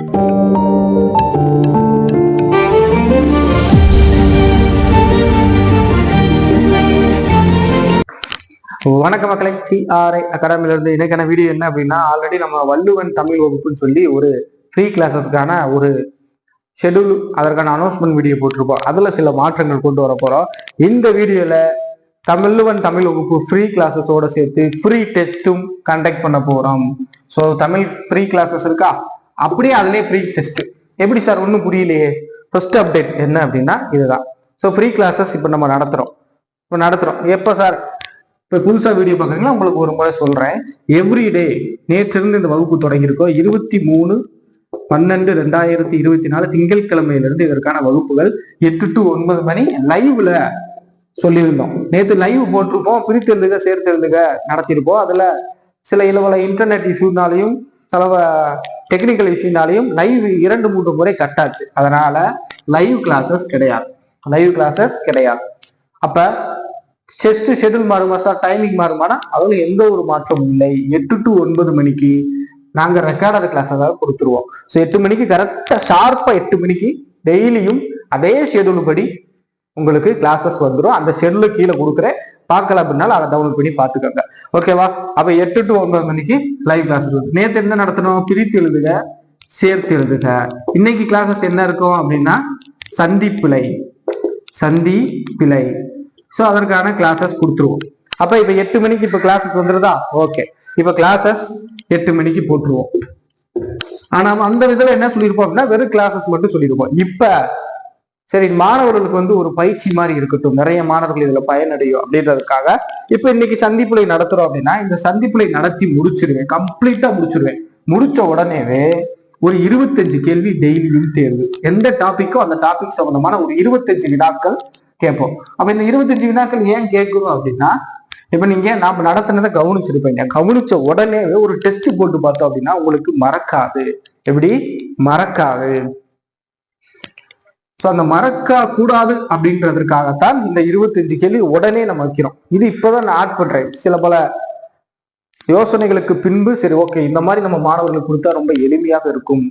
வணக்க மக்களை, CRI அகாடமில இருந்து இன்னைக்கான வீடியோ என்ன அப்படின்னா, ஆல்ரெடி நம்ம வள்ளுவன் தமிழ் வகுப்புன்னு சொல்லி ஒரு ஃப்ரீ கிளாஸஸ்க்கான ஒரு ஷெடியூல், அதற்கான அனௌன்ஸ்மெண்ட் வீடியோ போட்டிருப்போம். அதுல சில மாற்றங்கள் கொண்டு வர போறோம். இந்த வீடியோல வள்ளுவன் தமிழ் வகுப்பு ஃப்ரீ கிளாஸஸோட சேர்த்து ஃப்ரீ டெஸ்ட்டும் கண்டக்ட் பண்ண போறோம். ஸோ தமிழ் ஃப்ரீ கிளாஸஸ் இருக்கா, அப்படியே அதுலேயே ஃப்ரீ டெஸ்ட். எப்படி சார், ஒன்றும் புரியலையே. ஃபர்ஸ்ட் அப்டேட் என்ன அப்படின்னா இதுதான். ஸோ ஃப்ரீ கிளாஸஸ் இப்போ நம்ம நடத்துறோம். எப்போ சார்? இப்போ புதுசாக வீடியோ பார்க்குறீங்களா, உங்களுக்கு ஒரு முறை சொல்கிறேன். எவ்ரிடே நேற்றிருந்து இந்த வகுப்பு தொடங்கியிருக்கோம். 23/12/2024 திங்கட்கிழமையிலிருந்து இதற்கான வகுப்புகள் 8 to 9 மணி லைவ்ல சொல்லியிருந்தோம். நேற்று லைவ் போட்டிருப்போம், பிரித்தெழுதுக சேர்த்தெழுதுக நடத்தியிருப்போம். அதுல சில இளவல இன்டர்நெட் இஷ்யூனாலையும் சில டெக்னிக்கல் இஷ்யூனாலையும் லைவ் 2-3 முறை கட்டாச்சு. அதனால லைவ் கிளாஸஸ் கிடையாது. அப்ப டெஸ்ட் ஷெட்யூல் மாறுமா சார், டைமிங் மாறுமானா அதுல எந்த ஒரு மாற்றமும் இல்லை. 8 to 9 மணிக்கு நாங்க ரெக்கார்டட் கிளாஸ் அதாவது கொடுத்துருவோம். ஸோ 8 மணிக்கு கரெக்டா ஷார்ப்பா 8 மணிக்கு டெய்லியும் அதே ஷெட்யூல் படி உங்களுக்கு கிளாஸஸ் வந்துடும். அந்த ஷெட்யூல் கீழே கொடுக்குறேன், பார்க்கல அப்படின்னாலும் அதை டவுன்லோட் பண்ணி பார்த்துக்கோங்க. ஓகேவா? அப்ப 8 to 9 மணிக்கு லைவ் கிளாஸஸ் வந்து நேற்று என்ன நடத்தணும்? பிரித்து எழுதுக சேர்த்து எழுதுக. இன்னைக்கு கிளாஸஸ் என்ன இருக்கும் அப்படின்னா சந்திப்பிழை. ஸோ அதற்கான கிளாஸஸ் கொடுத்துருவோம். அப்ப இப்ப 8 மணிக்கு இப்ப கிளாஸஸ் வந்துருதா? ஓகே, இப்ப கிளாஸஸ் 8 மணிக்கு போட்டுருவோம். ஆனா அந்த விதத்துல என்ன சொல்லியிருப்போம் அப்படின்னா வெறும் கிளாஸஸ் மட்டும் சொல்லியிருப்போம். இப்ப சரி, மாணவர்களுக்கு வந்து ஒரு பயிற்சி மாதிரி இருக்கட்டும், நிறைய மாணவர்கள் இதுல பயனடையும் அப்படின்றதுக்காக இப்ப இன்னைக்கு சந்திப்புலை நடத்துறோம் அப்படின்னா இந்த சந்திப்புலை நடத்தி கம்ப்ளீட்டா முடிச்சிருவேன். முடிச்ச உடனேவே ஒரு 25 கேள்வி டெய்லியும் தேர்வு. எந்த டாபிக்கோ அந்த டாபிக் சம்பந்தமான ஒரு 25 வினாக்கள் கேட்போம். அப்ப இந்த 25 வினாக்கள் ஏன் கேட்கணும் அப்படின்னா, இப்ப நீங்க நாம நடத்தினதை கவனிச்சிருப்பீங்க. கவனிச்ச உடனே ஒரு டெஸ்ட் போட்டு பார்த்தோம் அப்படின்னா உங்களுக்கு மறக்காது. எப்படி மறக்காது? அந்த மறக்க கூடாது அப்படின்றதுக்காகத்தான் இந்த 25 கேள்வி உடனே நம்ம வைக்கிறோம். இது இப்பதான் நான் ஆட் பண்றேன். சில பல யோசனைகளுக்கு பின்பு சரி ஓகே, இந்த மாதிரி நம்ம மாணவர்களுக்கு கொடுத்தா ரொம்ப எளிமையாக இருக்கும்,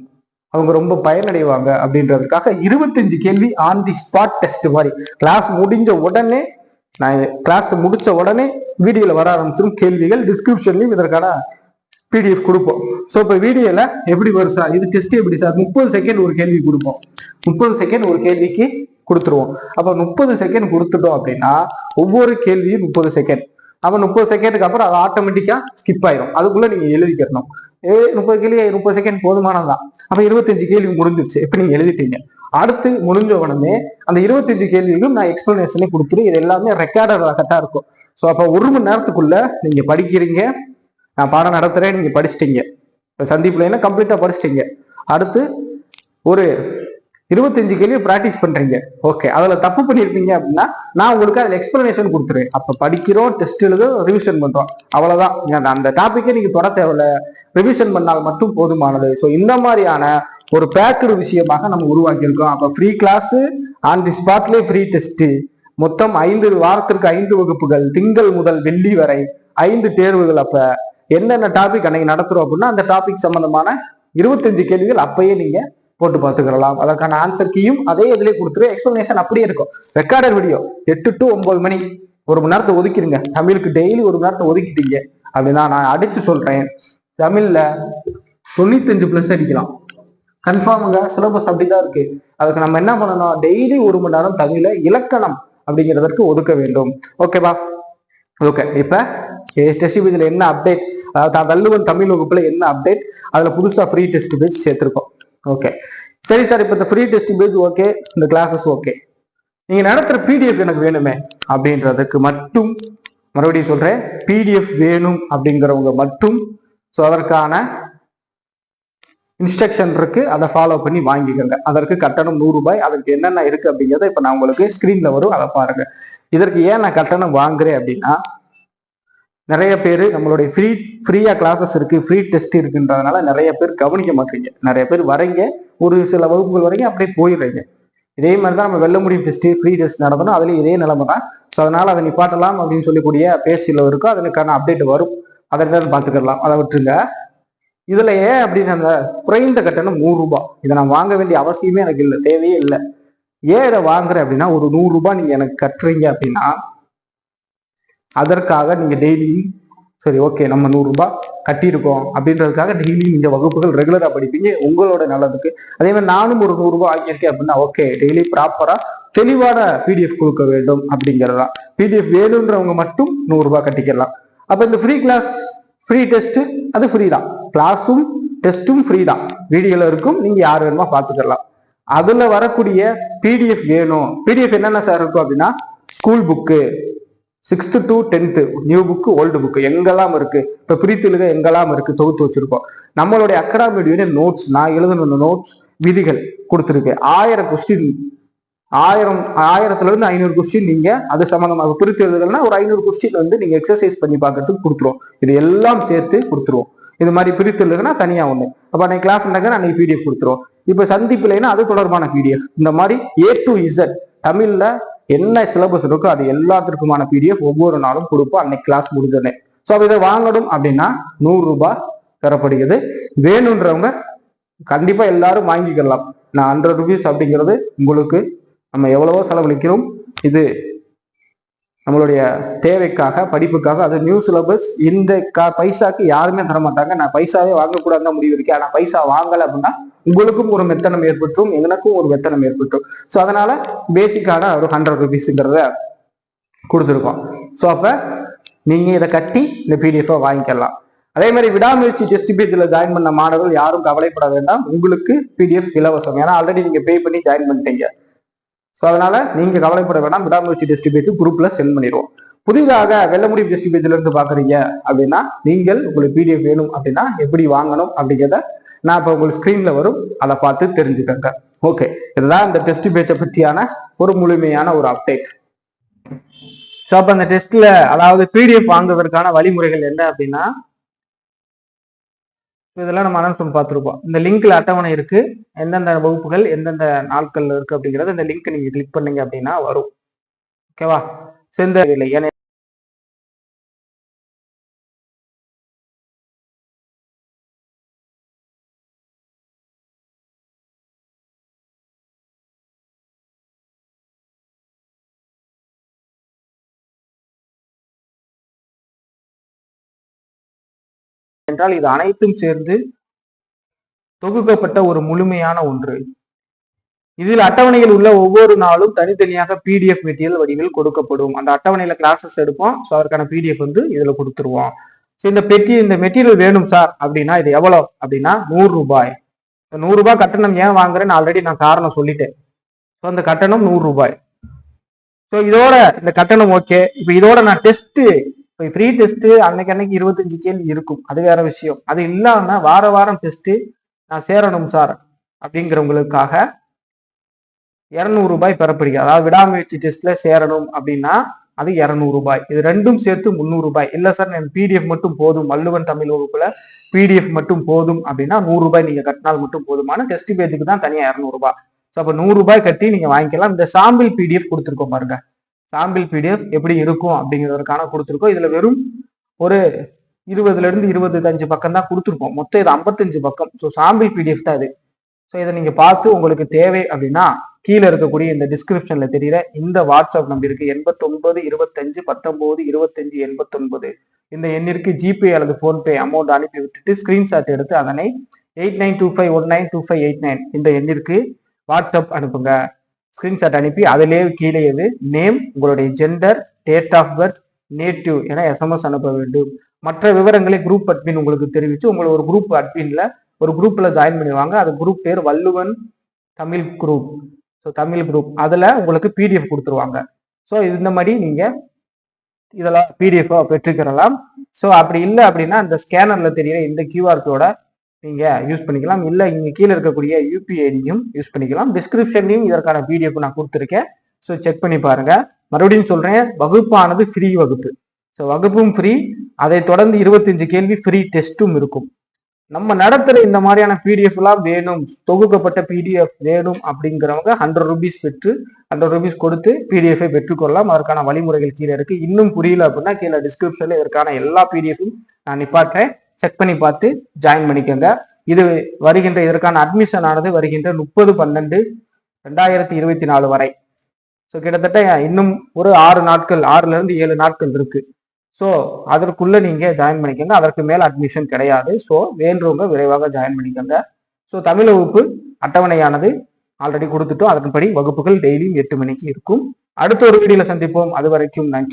அவங்க ரொம்ப பயனடைவாங்க அப்படின்றதுக்காக 25 கேள்வி ஆன் தி ஸ்பாட் டெஸ்ட் மாதிரி. கிளாஸ் முடிஞ்ச உடனே வீடியோல வர ஆரம்பிச்சிடும் கேள்விகள். டிஸ்கிரிப்ஷன்லயும் இதற்கான PDF கொடுப்போம். ஸோ இப்போ வீடியோல எப்படி வரும் சார், இது டெஸ்ட் எப்படி சார்? 30 செகண்ட் ஒரு கேள்வி கொடுப்போம். 30 செகண்ட் ஒரு கேள்விக்கு கொடுத்துருவோம். அப்போ 30 செகண்ட் கொடுத்துட்டோம் அப்படின்னா ஒவ்வொரு கேள்வியும் 30 செகண்ட். அப்போ 30 செகண்டுக்கு அப்புறம் அது ஆட்டோமேட்டிக்கா ஸ்கிப் ஆயிடும். அதுக்குள்ள நீங்க எழுதிக்கணும். 30 கேள்வி 30 செகண்ட் போதுமானதான். அப்ப 25 கேள்வி முடிஞ்சிருச்சு. இப்ப நீங்க எழுதிட்டீங்க. அடுத்து முடிஞ்ச உடனே அந்த 25 கேள்விக்கும் நான் எக்ஸ்பிளனேஷனே கொடுத்துரு. இது எல்லாமே ரெக்கார்டராகட்டா இருக்கும். ஸோ அப்ப 1 மணி நேரத்துக்குள்ள நீங்க படிக்கிறீங்க, நான் பாடம் நடத்துறேன், நீங்க படிச்சிட்டீங்க, சந்திப்புல கம்ப்ளீட்டா படிச்சிட்டீங்க. அடுத்து ஒரு 25 கேள்வி பிராக்டிஸ் பண்றீங்க. ஓகே, அதுல தப்பு பண்ணிருப்பீங்க அப்படின்னா நான் உங்களுக்கு அதுல எக்ஸ்பிளனேஷன் கொடுத்துருவேன். அப்ப படிக்கிறோம், டெஸ்ட் எழுத, ரிவிஷன் பண்றோம், அவ்வளவுதான். அந்த டாபிக்கை நீங்க தொட தேவையில்ல, ரிவிஷன் பண்ணால் மட்டும் போதுமானது. ஸோ இந்த மாதிரியான ஒரு பேக்கடு விஷயமாக நம்ம உருவாக்கி இருக்கோம். அப்ப ஃப்ரீ கிளாஸ், ஆன் தி ஸ்பாட்லேயே ஃப்ரீ டெஸ்ட், மொத்தம் 5 வாரத்திற்கு 5 வகுப்புகள், திங்கள் முதல் வெள்ளி வரை 5 தேர்வுகள். அப்ப என்னென்ன டாபிக் அன்னைக்கு நடத்துறோம் அப்படின்னா அந்த டாபிக் சம்பந்தமான 25 கேள்விகள் அப்பயே நீங்க போட்டு பார்த்துக்கலாம். அதற்கான ஆன்சர் கீயும் அதே இதுலேயே கொடுத்துரு, எக்ஸ்பிளனேஷன் அப்படியே இருக்கும். ரெக்கார்டட் வீடியோ 8 to 9 மணி 1 மணி நேரத்தை ஒதுக்கிடுங்க. தமிழுக்கு டெய்லி 1 மணி நேரத்தை ஒதுக்கிட்டீங்க அப்படின்னா நான் அடிச்சு சொல்றேன், தமிழ்ல 95+ அடிக்கலாம் கன்ஃபார்முங்க. சிலபஸ் அப்படிதான் இருக்கு. அதுக்கு நம்ம என்ன பண்ணணும், டெய்லி 1 மணி நேரம் தமிழ இலக்கணம் அப்படிங்கிறதற்கு ஒதுக்க வேண்டும். ஓகேவா? ஓகே, இப்ப டெஸ்ட் பேஜ்ல என்ன அப்டேட், அதாவது வள்ளுவன் தமிழ் வகுப்புல என்ன அப்டேட், அதுல புதுசா ஃப்ரீ டெஸ்ட் பேஜ் சேர்த்திருக்கோம். ஓகே சரி சார், இப்ப இந்த ஃப்ரீ டெஸ்ட் பேஜ் ஓகே, இந்த கிளாஸஸ் ஓகே, நீங்க நடத்துற PDF எனக்கு வேணுமே அப்படின்றதுக்கு மட்டும் மறுபடியும் சொல்றேன், PDF வேணும் அப்படிங்கிறவங்க மட்டும் ஸோ அதற்கான இன்ஸ்ட்ரக்ஷன் இருக்கு, அதை ஃபாலோ பண்ணி வாங்கிக்கோங்க. அதற்கு கட்டணம் 100 ரூபாய். அதுக்கு என்னென்ன இருக்கு அப்படிங்கிறத இப்ப நான் உங்களுக்கு ஸ்கிரீன்ல வரும், அதை பாருங்க. இதற்கு ஏன் நான் கட்டணம் வாங்குறேன் அப்படின்னா, நிறைய பேர் நம்மளுடைய ஃப்ரீயா கிளாஸஸ் இருக்கு, ஃப்ரீ டெஸ்ட் இருக்குன்றதுனால நிறைய பேர் கவனிக்க மாட்டீங்க. நிறைய பேர் வரீங்க, ஒரு சில வகுப்புகள் வரைங்க அப்படியே போயிடுறீங்க. இதே மாதிரி தான் நம்ம வெல்ல முடியும் டெஸ்ட், ஃப்ரீ டெஸ்ட் நடத்தணும், அதுலேயும் இதே நிலைமை தான். ஸோ அதனால அதை நிப்பாட்டலாம் அப்படின்னு சொல்லக்கூடிய பேஜில் இருக்கும். அதற்கான அப்டேட் வரும், அதை என்னன்னு பார்த்துக்கலாம். அதை விட்டுருங்க. இதுல ஏன் அப்படின்னு அந்த குறைந்த கட்டணம் 100 ரூபாய். இதை நான் வாங்க வேண்டிய அவசியமே எனக்கு இல்லை, தேவையே இல்லை. ஏன் இதை வாங்குறேன் அப்படின்னா, ஒரு 100 ரூபாய் நீங்க எனக்கு கட்டுறீங்க அப்படின்னா அதற்காக நீங்க டெய்லி சரி ஓகே நம்ம 100 ரூபாய் கட்டியிருக்கோம் அப்படின்றதுக்காக டெய்லி நீங்க வகுப்புகள் ரெகுலரா படிப்பீங்க உங்களோட நல்லதுக்கு. அதே மாதிரி நானும் ஒரு 100 ரூபாய் ஆகியிருக்கேன் அப்படின்னா ஓகே டெய்லி ப்ராப்பரா தெளிவான பிடிஎஃப் கொடுக்க வேண்டும் அப்படிங்கிறதா. பிடிஎஃப் வேணுன்றவங்க மட்டும் 100 ரூபாய் கட்டிக்கலாம். அப்ப இந்த ஃப்ரீ கிளாஸ் ஃப்ரீ டெஸ்ட் அது ஃப்ரீ தான், கிளாஸும் டெஸ்ட்டும் ஃப்ரீ தான், வீடியோல இருக்கும், நீங்க யார் வேணுமா பார்த்துக்கலாம். அதுல வரக்கூடிய பிடிஎஃப் வேணும். பிடிஎஃப் என்னென்ன சார் இருக்கும் அப்படின்னா, school book 6th to 10th new book old book எங்கெல்லாம் இருக்கு, இப்ப பிரித்தெழுத எங்கெல்லாம் இருக்கு தொகுத்து வச்சிருக்கோம். நம்மளுடைய அகாடமி நோட்ஸ், நான் எழுதணும் நோட்ஸ் விதிகள் கொடுத்துருக்கு. 1000 கொஸ்டின், 1000 இருந்து 500 கொஸ்டின் நீங்க அது சம்பந்தமாக பிரித்து எழுதுனா ஒரு 500 கொஸ்டின் வந்து நீங்க எக்ஸசைஸ் பண்ணி பார்க்கறதுக்கு கொடுத்துருவோம். இது எல்லாம் சேர்த்து கொடுத்துருவோம். இது மாதிரி பிரித்து எழுதுனா தனியா ஒண்ணு. அப்ப அன்னைக்கு கிளாஸ் அன்னைக்கு பிடிஎஃப் கொடுத்துருவோம். இப்ப சந்திப்புலைன்னா அது தொடர்பான பிடிஎஃப். இந்த மாதிரி A to Z தமிழ்ல என்ன சிலபஸ் இருக்கோ அது எல்லாத்திற்குமான பிடிஎஃப் ஒவ்வொரு நாளும் கொடுப்போம் அன்னைக்கு கிளாஸ் முடிஞ்சதே. ஸோ இதை வாங்கணும் அப்படின்னா 100 ரூபாய் தரப்படுகிறது. வேணுன்றவங்க கண்டிப்பா எல்லாரும் வாங்கிக்கலாம். நான் 100 rupees அப்படிங்கிறது உங்களுக்கு நம்ம எவ்வளவோ செலவழிக்கிறோம், இது நம்மளுடைய தேவைக்காக படிப்புக்காக. அது நியூ சிலபஸ். இந்த பைசாக்கு யாருமே தர மாட்டாங்க. நான் பைசாவே வாங்கக்கூடாதுன்னு முடிவு இருக்கேன். ஆனா பைசா வாங்கலை அப்படின்னா உங்களுக்கும் ஒரு மெத்தனம் ஏற்பட்டும், எனக்கும் ஒரு மெத்தனம் ஏற்பட்டும். ஸோ அதனால பேசிக்கான ஒரு 100 rupeesங்கிறத கொடுத்துருக்கோம். ஸோ அப்ப நீங்க இதை கட்டி இந்த பிடிஎஃப் வாங்கிக்கலாம். அதே மாதிரி விடாமுயற்சி டெஸ்ட் பேஜில் ஜாயின் பண்ண மாணவர்கள் யாரும் கவலைப்பட வேண்டாம், உங்களுக்கு பிடிஎஃப் இலவசம். ஏன்னா ஆல்ரெடி நீங்க பே பண்ணி ஜாயின் பண்ணிட்டீங்க. ஸோ அதனால நீங்க கவலைப்பட வேண்டாம், விடாமுயற்சி டெஸ்ட் பேஜ் குரூப்ல சென்ட் பண்ணிடுவோம். புதிதாக வெல்ல முடியும் டெஸ்ட் பேஜ்ல இருந்து பாக்குறீங்க அப்படின்னா நீங்கள் உங்களுக்கு பிடிஎஃப் வேணும் அப்படின்னா எப்படி வாங்கணும் அப்படிங்கிறத நான் இப்போ உங்களுக்கு ஸ்கிரீன்ல வரும், அதை பார்த்து தெரிஞ்சுக்கங்க. ஓகே, இதுதான் இந்த டெஸ்ட் பேஜை பத்தியான ஒரு முழுமையான ஒரு அப்டேட். ஸோ அப்போ அந்த டெஸ்ட்ல அதாவது பிடிஎஃப் வாங்குவதற்கான வழிமுறைகள் என்ன அப்படின்னா, இதெல்லாம் நம்ம அனௌன்ஸ்மெண்ட் பார்த்துருப்போம். இந்த லிங்க்ல அட்டவணை இருக்கு, எந்தெந்த வகுப்புகள் எந்தெந்த நாட்கள்ல இருக்கு அப்படிங்கிறது இந்த லிங்க் நீங்க கிளிக் பண்ணீங்க அப்படின்னா வரும். ஓகேவா? சேர்ந்த இல்லை ஏன்னா என்றால் இது அனைத்தும் சேர்ந்து தொகுக்கப்பட்ட ஒரு முழுமையான ஒன்று. இதில் அட்டவணையில் உள்ள ஒவ்வொரு நாளும் தனித்தனியாக பிடிஎஃப் மெட்டீரியல் வடிவில் கொடுக்கப்படும். அந்த அட்டவணையில கிளாஸஸ் எடுப்போம். ஸோ அதற்கான பிடிஎஃப் வந்து இதுல கொடுத்துருவோம். ஸோ இந்த மெட்டீரியல் வேணும் சார் அப்படின்னா இது எவ்வளோ அப்படின்னா 100 ரூபாய். 100 ரூபாய் கட்டணம் ஏன் வாங்குறேன்னு ஆல்ரெடி நான் காரணம் சொல்லிட்டேன். ஸோ அந்த கட்டணம் 100 ரூபாய். ஸோ இதோட இந்த கட்டணம் ஓகே. இப்போ இதோட நான் டெஸ்ட் ஃப்ரீ டெஸ்ட் அன்னைக்கு 25 கேள்வி இருக்கும், அது வேற விஷயம். அது இல்லாம வாரம் டெஸ்ட் நான் சேரணும் சார் அப்படிங்கிறவங்களுக்காக 200 ரூபாய் பெறப்படுகிறது. அதாவது விடாமுயற்சி டெஸ்ட்ல சேரணும் அப்படின்னா அது 200 ரூபாய். இது ரெண்டும் சேர்த்து 300 ரூபாய். இல்ல சார் எனக்கு பிடிஎஃப் மட்டும் போதும், வள்ளுவன் தமிழ் வகுப்புல பிடிஎஃப் மட்டும் போதும் அப்படின்னா 100 ரூபாய் நீங்க கட்டினால் மட்டும் போதுமான. டெஸ்ட் பேஜுக்கு தான் தனியா 200 ரூபாய். ஸோ அப்போ 100 ரூபாய் கட்டி நீங்க வாங்கிக்கலாம். இந்த சாம்பிள் பிடிஎஃப் கொடுத்துருக்கோம் பாருங்க, சாம்பிள் பிடிஎஃப் எப்படி இருக்கும் அப்படிங்கிறதுக்கான கொடுத்துருக்கோம். இதுல வெறும் ஒரு 20 இருந்து 25 பக்கம் தான் கொடுத்துருக்கோம். மொத்தம் இது 55 பக்கம். ஸோ சாம்பிள் பிடிஎஃப் தான் இது. ஸோ இதை நீங்க பார்த்து உங்களுக்கு தேவை அப்படின்னா கீழே இருக்கக்கூடிய இந்த டிஸ்கிரிப்ஷன்ல தெரியுற இந்த வாட்ஸ்அப் நம்பருக்கு 89 25 19 25 89 இந்த எண்ணிற்கு ஜிபே அல்லது போன்பே அமௌண்ட் அனுப்பி விட்டுட்டு ஸ்கிரீன்ஷாட் எடுத்து அதனை 8925192589 இந்த எண்ணிற்கு வாட்ஸ்அப் அனுப்புங்க. ஸ்கிரீன்ஷாட் அனுப்பி அதிலே கீழே எது நேம், உங்களுடைய ஜெண்டர், டேட் ஆஃப் பர்த், நேட்டிவ் என எஸ்எம்எஸ் அனுப்ப வேண்டும். மற்ற விவரங்களை குரூப் அட்மின் உங்களுக்கு தெரிவித்து உங்களை ஒரு குரூப் அட்மின்ல ஒரு குரூப்ல ஜாயின் பண்ணிடுவாங்க. அது குரூப் பேர் Valluvan Tamil group. So Tamil group அதுல உங்களுக்கு பிடிஎஃப் கொடுத்துருவாங்க. ஸோ இந்த மாதிரி நீங்க இதெல்லாம் பிடிஎஃப் பெற்றுக்கிறலாம். ஸோ அப்படி இல்லை அப்படின்னா இந்த ஸ்கேனர்ல தெரியுற இந்த கியூஆர் கோட நீங்க யூஸ் பண்ணிக்கலாம். இல்லை இங்க கீழே இருக்கக்கூடிய யூபிஐடியும் யூஸ் பண்ணிக்கலாம். டிஸ்கிரிப்ஷன்லையும் இதற்கான பிடிஎஃப் நான் கொடுத்துருக்கேன். ஸோ செக் பண்ணி பாருங்க. மறுபடியும் சொல்றேன், வகுப்பானது ஃப்ரீ வகுப்பு. ஸோ வகுப்பும் ஃப்ரீ, அதை தொடர்ந்து 25 கேள்வி ஃப்ரீ டெஸ்ட்டும் இருக்கும். நம்ம நடத்துற இந்த மாதிரியான பிடிஎஃப் எல்லாம் வேணும், தொகுக்கப்பட்ட பிடிஎஃப் வேணும் அப்படிங்கிறவங்க 100 ரூபீஸ் பெற்று 100 ரூபீஸ் கொடுத்து பிடிஎஃப் பெற்றுக்கொள்ளலாம். அதற்கான வழிமுறைகள் கீழே இருக்கு. இன்னும் புரியல அப்படின்னா கீழே டிஸ்கிரிப்ஷன்ல இதற்கான எல்லா பிடிஎஃப்பும் நான் நிப்பாட்டேன். செக் பண்ணி பார்த்து ஜாயின் பண்ணிக்கோங்க. இது வருகின்ற இதற்கான அட்மிஷன் ஆனது வருகின்ற 30/12/2024 வரை. ஸோ கிட்டத்தட்ட இன்னும் ஒரு 6 நாட்கள், 6ல இருந்து 7 நாட்கள் இருக்கு. ஸோ அதற்குள்ள நீங்க ஜாயின் பண்ணிக்கோங்க. அதற்கு மேல அட்மிஷன் கிடையாது. ஸோ வேண்டவங்க விரைவாக ஜாயின் பண்ணிக்கோங்க. ஸோ தமிழ் வகுப்பு அட்டவணையானது ஆல்ரெடி கொடுத்துட்டோம். அதன்படி வகுப்புகள் டெய்லியும் 8 மணிக்கு இருக்கும். அடுத்த ஒரு வீடியோல சந்திப்போம். அது வரைக்கும் நன்றி.